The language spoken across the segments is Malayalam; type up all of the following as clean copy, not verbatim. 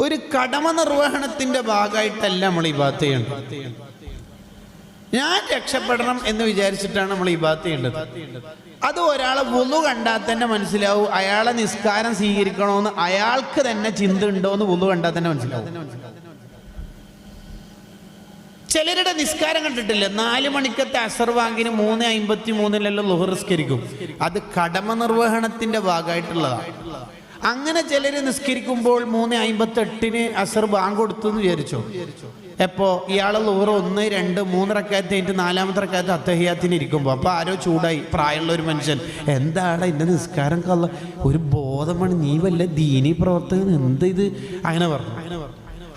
ഒരു കടമ നിർവഹണത്തിന്റെ ഭാഗമായിട്ടല്ല നമ്മൾ ഇബാദത്ത് ചെയ്യേണ്ടത്. ഞാൻ രക്ഷപ്പെടണം എന്ന് വിചാരിച്ചിട്ടാണ് നമ്മൾ ഇബാദത്ത് ചെയ്യേണ്ടത്. അത് ഒരാളെ വുളു കണ്ടാൽ തന്നെ മനസ്സിലാവും, അയാളെ നിസ്കാരം സ്വീകരിക്കണമെന്ന് അയാൾക്ക് തന്നെ ചിന്ത ഉണ്ടോന്ന് വുളു കണ്ടാൽ തന്നെ മനസ്സിലാവും. ചിലരുടെ നിസ്കാരം കണ്ടിട്ടില്ല, 4 മണിക്കത്തെ അസർ വാങ്ങിന് 3:53 ളുഹർ നിസ്കരിക്കും. അത് കടമ നിർവഹണത്തിന്റെ ഭാഗമായിട്ടുള്ളതാണ്. അങ്ങനെ ചിലര് നിസ്കരിക്കുമ്പോൾ 3:58 അസർ ബാങ്ക് കൊടുത്തു എന്ന് വിചാരിച്ചോ. എപ്പോ ഇയാളെ ളുഹർ 1, 2, 3 റക്അത്ത് കഴിഞ്ഞിട്ട് 4-ാമത്തെ റക്അത്ത് അത്തഹിയ്യാത്തിന് ഇരിക്കുമ്പോൾ അപ്പൊ ആരോ ചൂടായി, പ്രായമുള്ള ഒരു മനുഷ്യൻ, എന്താണ് എന്റെ നിസ്കാരം കള്ള ഒരു ബോധമാണ്, നീ വല്ല ദീനി പ്രവർത്തകൻ, എന്ത് ഇത്, അങ്ങനെ പറഞ്ഞു.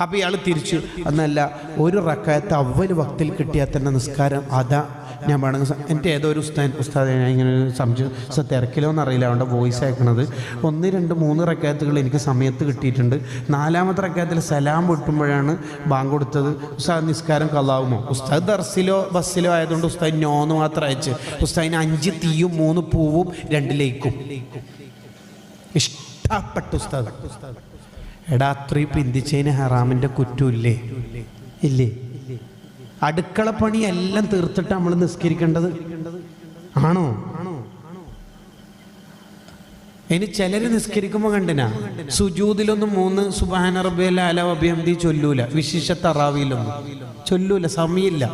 അപ്പൊ ഇയാൾ തിരിച്ചു, എന്നല്ല, ഒരു റക്അത്ത് അവ്വൽ വക്തിൽ കിട്ടിയാൽ തന്നെ നിസ്കാരം അതാ. ഞാൻ വേണമെങ്കിൽ എൻ്റെ ഏതോ ഒരു ഉസ്താദ് ഞാൻ ഇങ്ങനെ സംശയം തിരക്കിലോന്ന് അറിയില്ല, അവൻ്റെ വോയിസ് അയക്കണത്, 1, 2, 3 റക്അത്തുകൾ എനിക്ക് സമയത്ത് കിട്ടിയിട്ടുണ്ട്. 4-ാമത്തെ റക്അത്തിൽ സലാം പൊട്ടുമ്പോഴാണ് ബാങ്ക് കൊടുത്തത്. ഉസ്താദ് നിസ്കാരം കളാവുമോ? ഉസ്താദ് ദർസിലോ ബസ്സിലോ ആയതുകൊണ്ട് ഉസ്താദ് നോന്ന് മാത്രം അയച്ച്, ഉസ്താദിന് 5 തീയും 3 പൂവും 2 ലേക്കും ഇഷ്ടപ്പെട്ട ഉസ്താദ്. എടാ, അത്രയും പിന്തിച്ചതിന് ഹറാമിൻ്റെ കുറ്റമില്ലേ? ഇല്ലേ? അടുക്കള പണി എല്ലാം തീർത്തിട്ട് നമ്മൾ നിസ്കരിക്കേണ്ടത് ആണോ? ഇനി ചിലര് നിസ്കരിക്കുമ്പോൾ കണ്ടിനാ സുജൂദിലൊന്നും 3 സുബ്ഹാന റബ്ബിയൽ അഅല വബിഹംദി ചൊല്ലൂല, വിശിഷ്ട തറാവിയിലൊന്നും ചൊല്ലൂല, സമയമില്ല.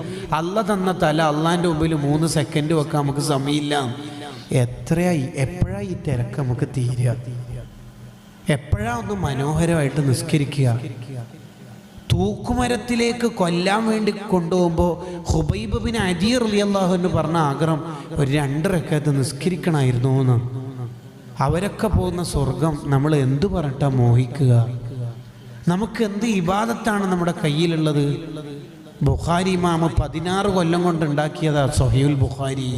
അല്ല തന്ന തല അള്ളാന്റെ മുമ്പിൽ 3 സെക്കൻഡ് വെക്കാൻ നമുക്ക് സമയമില്ല. എത്രയായി, എപ്പോഴായി ഈ തിരക്ക് നമുക്ക് തീരുക? എപ്പോഴാ ഒന്ന് മനോഹരമായിട്ട് നിസ്കരിക്കുക? തൂക്കുമരത്തിലേക്ക് കൊല്ലാൻ വേണ്ടി കൊണ്ടുപോകുമ്പോൾ ഹുബൈബ് ബിൻ അദി റളിയല്ലാഹു അൻഹു പറഞ്ഞ ആഗ്രഹം ഒരു 2 റക്അത്ത് നിസ്കരിക്കണമായിരുന്നു എന്ന്. അവരൊക്കെ പോകുന്ന സ്വർഗം നമ്മൾ എന്തു പറഞ്ഞിട്ടാ മോഹിക്കുക? നമുക്ക് എന്ത് ഇബാദത്താണ് നമ്മുടെ കയ്യിലുള്ളത്? ബുഖാരി ഇമാമ് 16 കൊല്ലം കൊണ്ട് ഉണ്ടാക്കിയതാ സഹീഹുൽ ബുഖാരി.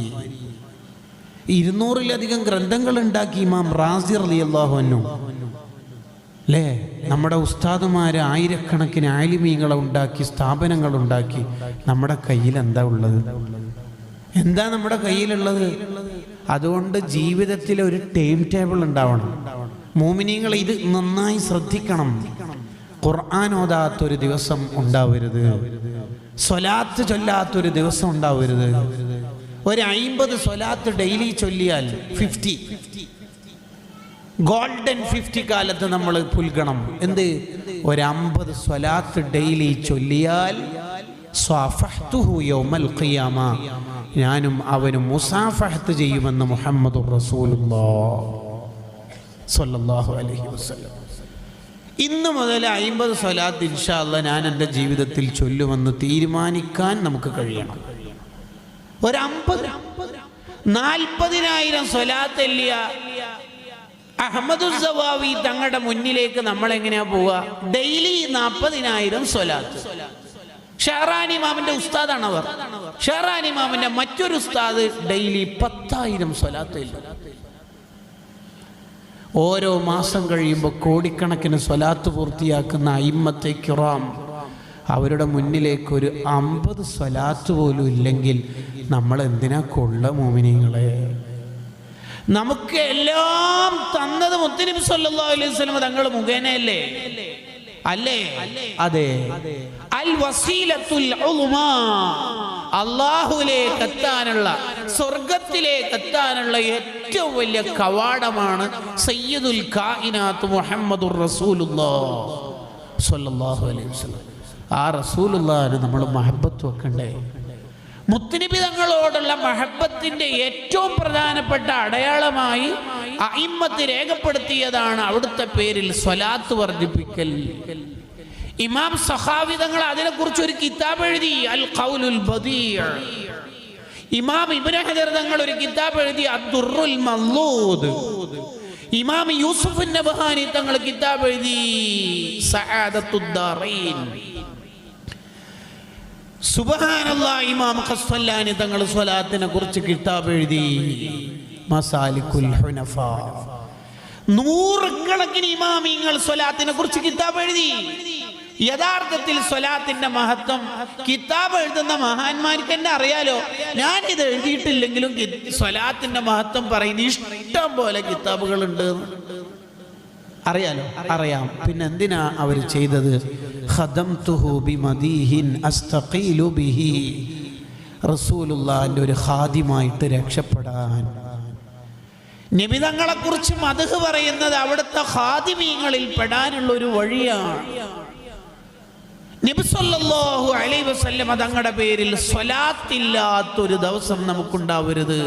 200-ലധികം ഗ്രന്ഥങ്ങൾ ഉണ്ടാക്കി ഇമാം റാസി റളിയല്ലാഹു അൻഹു. അല്ലേ? നമ്മുടെ ഉസ്താദുമാര് ആയിരക്കണക്കിന് ആലിമീങ്ങളെ ഉണ്ടാക്കി, സ്ഥാപനങ്ങൾ ഉണ്ടാക്കി. നമ്മുടെ കയ്യിൽ എന്താ ഉള്ളത്? എന്താ നമ്മുടെ കയ്യിലുള്ളത്? അതുകൊണ്ട് ജീവിതത്തിൽ ഒരു ടൈം ടേബിൾ ഉണ്ടാവണം. മോമിനീങ്ങൾ ഇത് നന്നായി ശ്രദ്ധിക്കണം. ഖുർആൻ ഓതാത്തൊരു ദിവസം ഉണ്ടാവരുത്, സ്വലാത്ത് ചൊല്ലാത്തൊരു ദിവസം ഉണ്ടാവരുത്. ഒരു 50 സ്വലാത്ത് ഡെയിലി ചൊല്ലിയാൽ 50 ഗോൾഡൻ 50 കാലത്ത് നമ്മൾ പുൽകണം. എന്ത്? ഒരു 50 സ്വലാത്ത് ഡെയിലി ചൊല്ലിയാൽ സ്വാഫഹ്തുഹു യൗമൽ ഖിയാമ, ഞാനും അവനും മുസാഫഹത്ത് ചെയ്യുമെന്ന് മുഹമ്മദുർ റസൂലുള്ളാഹ് സ്വല്ലല്ലാഹു അലൈഹി വസല്ലം. ഇന്ന് മുതൽ 50 സ്വലാത്ത് ഇൻഷാ അല്ലാഹ് ഞാൻ എൻ്റെ ജീവിതത്തിൽ ചൊല്ലുമെന്ന് തീരുമാനിക്കാൻ നമുക്ക് കഴിയണം. ഒരു 40,000 സ്വലാത്ത് എല്ലിയ അഹ്മദുസ്സവാവി തങ്ങളുടെ മുന്നിലേക്ക് നമ്മൾ എങ്ങനെയാ പോവുക? ഡെയിലി 40,000 സ്വലാത്ത്. ഷഹറാനി ഇമാമിന്റെ ഉസ്താദാണ് അവർ. ഷഹറാനി ഇമാമിന്റെ മറ്റൊരു ഉസ്താദ് ഡെയിലി 10,000 സ്വലാത്ത്. ഓരോ മാസം കഴിയുമ്പോൾ കോടിക്കണക്കിന് സ്വലാത്ത് പൂർത്തിയാക്കുന്ന അയിമ്മത്തെ കിറാം, അവരുടെ മുന്നിലേക്ക് ഒരു 50 സ്വലാത്ത് പോലും ഇല്ലെങ്കിൽ നമ്മൾ എന്തിനാ കൊള്ള മോമിനീങ്ങളെ? നമുക്ക് എല്ലാം തന്നത് മുത്തുനബി സല്ലല്ലാഹു അലൈഹി വസല്ലം തങ്ങൾ മുഖേനയല്ലേ? അല്ലേ? അതെ. അൽ വസീലത്തുൽ ഉളുമാ, അല്ലാഹുവിലേക്ക് എത്താനുള്ള, സ്വർഗ്ഗത്തിലേക്ക് എത്താനുള്ള ഏറ്റവും വലിയ കവാടമാണ് സയ്യിദുൽ കായിനാത്ത് മുഹമ്മദുർ റസൂലുള്ളാഹ് സ്വല്ലല്ലാഹു അലൈഹി വസല്ലം. ആ റസൂലുള്ളാഹിനെ നമ്മൾ മഹബത്ത് വെക്കണ്ടേ? മുത്തുനബി തങ്ങളോടുള്ള മഹബത്തിന്റെ ഏറ്റവും പ്രധാനപ്പെട്ട അടയാളമായി അഇമ്മത്ത് രേഖപ്പെടുത്തിയതാണ് അവിടുത്തെ പേരിൽ സ്വലാത്ത് വർദ്ധിപ്പിക്കൽ. ഇമാം സഖാവി തങ്ങൾ അതിനെക്കുറിച്ച് ഒരു കിതാബ് എഴുതി, അൽ ഖൗലുൽ ബദീഅ്. ഇമാം ഇബ്നു ഹജർ തങ്ങൾ ഒരു കിതാബ് എഴുതി, അദ്ദുറുൽ മൻലൂദ്. ഇമാം യൂസുഫ് നബ്ഹാനി തങ്ങൾ കിതാബ് എഴുതി, സഅദത്തുദ് ദാറൈൻ. സുബ്ഹാനല്ലാഹ്, ഇമാം ഖസ്വലാനി തങ്ങൾ സ്വലാത്തിനെ കുറിച്ച് കിതാബ് എഴുതി, മസാലിക്കുൽ ഹുനഫാ. 100 കണക്കിന് ഇമാമിങ്ങൾ സ്വലാത്തിനെ കുറിച്ച് കിതാബ് എഴുതി. യഥാർത്ഥത്തിൽ സ്വലാത്തിന്റെ മഹത്വം കിതാബ് എഴുതുന്ന മഹാന്മാർക്ക് തന്നെ അറിയാലോ. ഞാൻ ഇത് എഴുതിയിട്ടില്ലെങ്കിലും സ്വലാത്തിന്റെ മഹത്വം പറയുന്ന ഇഷ്ടം പോലെ കിതാബുകൾ ഉണ്ട്. അറിയാലോ, അറിയാം. പിന്നെ എന്തിനാ അവർ ചെയ്തത്? ഖദംതുഹു ബിമദീഹിൻ അസ്തഖീലു ബിഹി, റസൂലുള്ളാഹിന്റെ ഒരു ഖാദിമായിട്ട് രക്ഷപ്പെടാൻ. നബി തങ്ങളെ കുറിച്ച് മദ്ഹ് പറയുന്നത് അവിടുത്തെ ഖാദിമീങ്ങളിൽ പെടാനുള്ള ഒരു വഴിയാണ്. നബി സല്ലല്ലാഹു അലൈഹി വസല്ലം തങ്ങളുടെ പേരിൽ സ്വലാത്തില്ലാത്തൊരു ദിവസം നമുക്കുണ്ടാവരുത്.